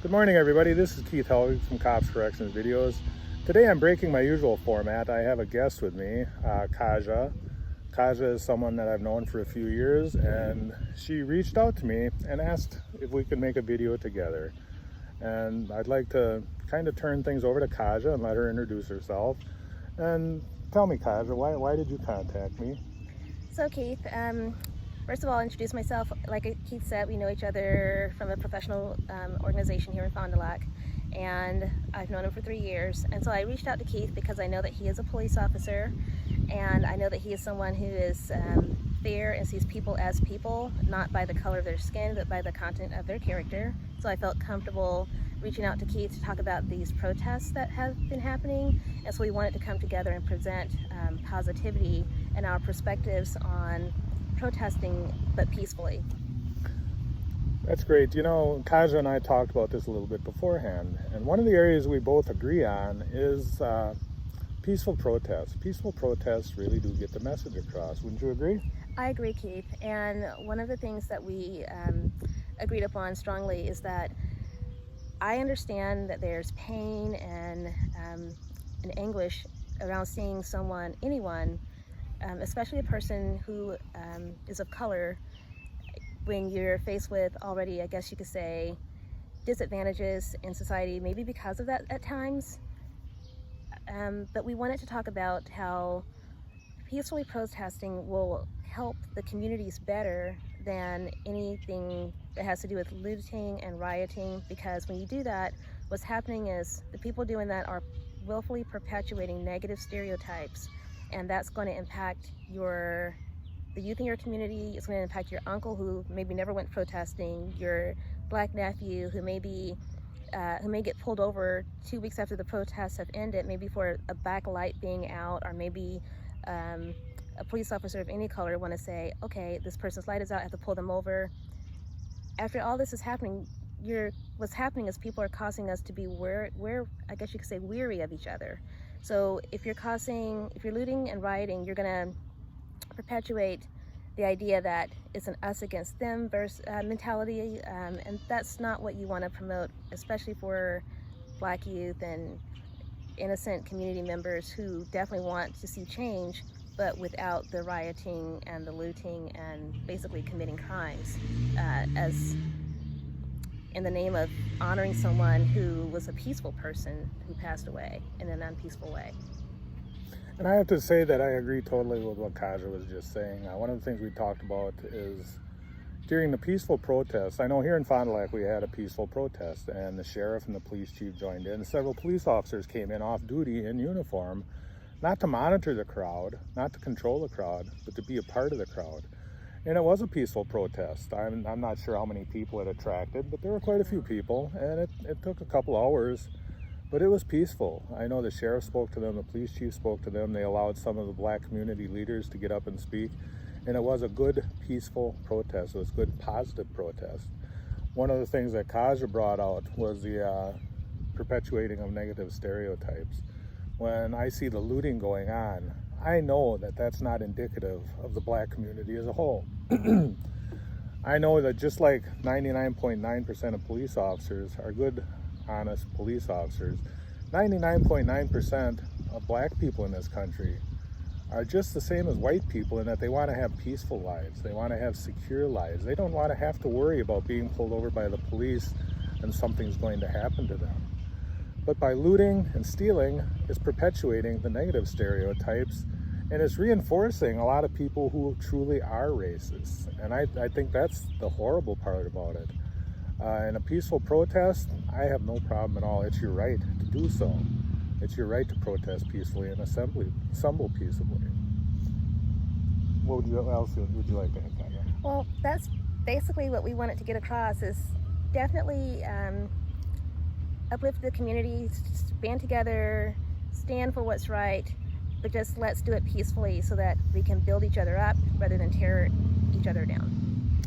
Good morning, everybody. This is Keith Helwig from Cops Corrections Videos. Today I'm breaking my usual format. I have a guest with me, Kaja. Kaja is someone that I've known for a few years, and she reached out to me and asked if we could make a video together. And I'd like to kind of turn things over to Kaja and let her introduce herself. And tell me, Kaja, why did you contact me? So Keith, first of all, I'll introduce myself. Like Keith said, we know each other from a professional organization here in Fond du Lac, and I've known him for 3 years. And so I reached out to Keith because I know that he is a police officer, and I know that he is someone who is fair and sees people as people, not by the color of their skin, but by the content of their character. So I felt comfortable reaching out to Keith to talk about these protests that have been happening, and so we wanted to come together and present positivity and our perspectives on protesting, but peacefully. That's great. You know, Kaja and I talked about this a little bit beforehand, and one of the areas we both agree on is peaceful protests. Peaceful protests really do get the message across. Wouldn't you agree? I agree, Keith, and one of the things that we agreed upon strongly is that I understand that there's pain and anguish around seeing someone, anyone, especially a person who is of color, when you're faced with already, I guess you could say, disadvantages in society, maybe because of that at times. But we wanted to talk about how peacefully protesting will help the communities better than anything that has to do with looting and rioting, because when you do that, what's happening is the people doing that are willfully perpetuating negative stereotypes, and that's going to impact the youth in your community. It's going to impact your uncle who maybe never went protesting, your black nephew who may get pulled over 2 weeks after the protests have ended, maybe for a back light being out, or maybe a police officer of any color want to say, okay, this person's light is out, I have to pull them over. After all this is happening, what's happening is people are causing us to be I guess you could say, weary of each other. So if you're looting and rioting, you're gonna perpetuate the idea that it's an us against them mentality, and that's not what you want to promote, especially for Black youth and innocent community members who definitely want to see change, but without the rioting and the looting and basically committing crimes as in the name of honoring someone who was a peaceful person who passed away in an unpeaceful way. And I have to say that I agree totally with what Kaja was just saying. One of the things we talked about is during the peaceful protests. I know here in Fond du Lac we had a peaceful protest, and the sheriff and the police chief joined in. Several police officers came in off duty in uniform, not to monitor the crowd, not to control the crowd, but to be a part of the crowd. And it was a peaceful protest. I'm not sure how many people it attracted, but there were quite a few people, and it took a couple hours, but it was peaceful. I know the sheriff spoke to them, the police chief spoke to them, they allowed some of the Black community leaders to get up and speak, and it was a good, peaceful protest. It was a good, positive protest. One of the things that Kaja brought out was the perpetuating of negative stereotypes. When I see the looting going on, I know that that's not indicative of the Black community as a whole. I know that just like 99.9% of police officers are good, honest police officers, 99.9% of Black people in this country are just the same as white people in that they want to have peaceful lives. They want to have secure lives. They don't want to have to worry about being pulled over by the police and something's going to happen to them. But by looting and stealing, it's perpetuating the negative stereotypes, and it's reinforcing a lot of people who truly are racist. And I think that's the horrible part about it. In a peaceful protest, I have no problem at all. It's your right to do so. It's your right to protest peacefully and assemble peaceably. What else would you like to add, Kaja? Well, that's basically what we wanted to get across, is definitely uplift the community, band together, stand for what's right, but just let's do it peacefully so that we can build each other up rather than tear each other down.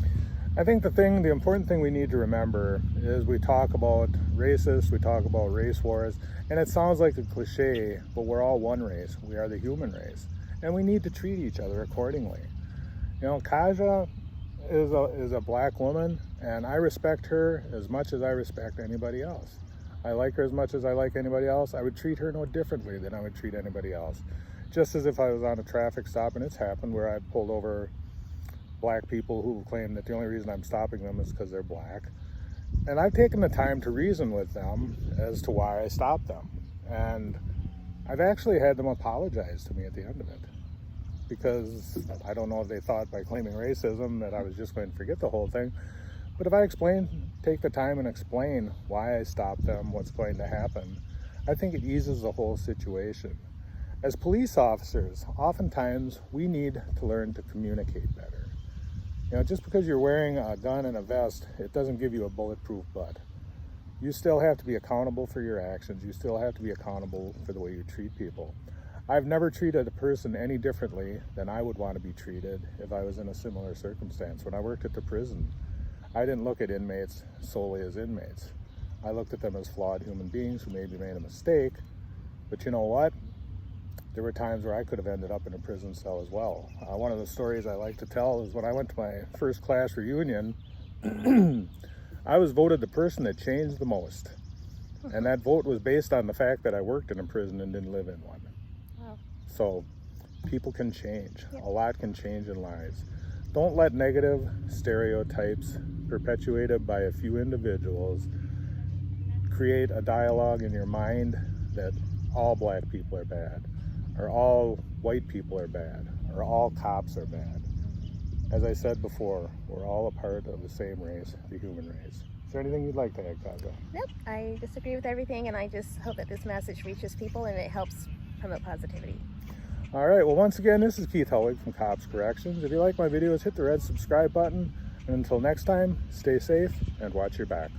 I think the important thing we need to remember is we talk about racists, we talk about race wars, and it sounds like a cliche, but we're all one race. We are the human race, and we need to treat each other accordingly. You know, Kaja is a black woman, and I respect her as much as I respect anybody else. I like her as much as I like anybody else. I would treat her no differently than I would treat anybody else. Just as if I was on a traffic stop, and it's happened where I pulled over black people who claim that the only reason I'm stopping them is because they're black. And I've taken the time to reason with them as to why I stopped them. And I've actually had them apologize to me at the end of it. Because I don't know if they thought by claiming racism that I was just going to forget the whole thing. But if I take the time and explain why I stopped them, what's going to happen, I think it eases the whole situation. As police officers, oftentimes we need to learn to communicate better. You know, just because you're wearing a gun and a vest, it doesn't give you a bulletproof butt. You still have to be accountable for your actions. You still have to be accountable for the way you treat people. I've never treated a person any differently than I would want to be treated if I was in a similar circumstance. When I worked at the prison, I didn't look at inmates solely as inmates. I looked at them as flawed human beings who maybe made a mistake. But you know what? There were times where I could have ended up in a prison cell as well. One of the stories I like to tell is when I went to my first class reunion, I was voted the person that changed the most. And that vote was based on the fact that I worked in a prison and didn't live in one. Wow. So people can change. Yep. A lot can change in lives. Don't let negative stereotypes perpetuated by a few individuals create a dialogue in your mind that all black people are bad, or all white people are bad, or all cops are bad. As I said before, we're all a part of the same race, the human race. Is there anything you'd like to add, Kaja? Nope, I disagree with everything, and I just hope that this message reaches people and it helps promote positivity. All right, well, once again, this is Keith Helwig from Cops Corrections. If you like my videos, hit the red subscribe button. And until next time, stay safe and watch your back.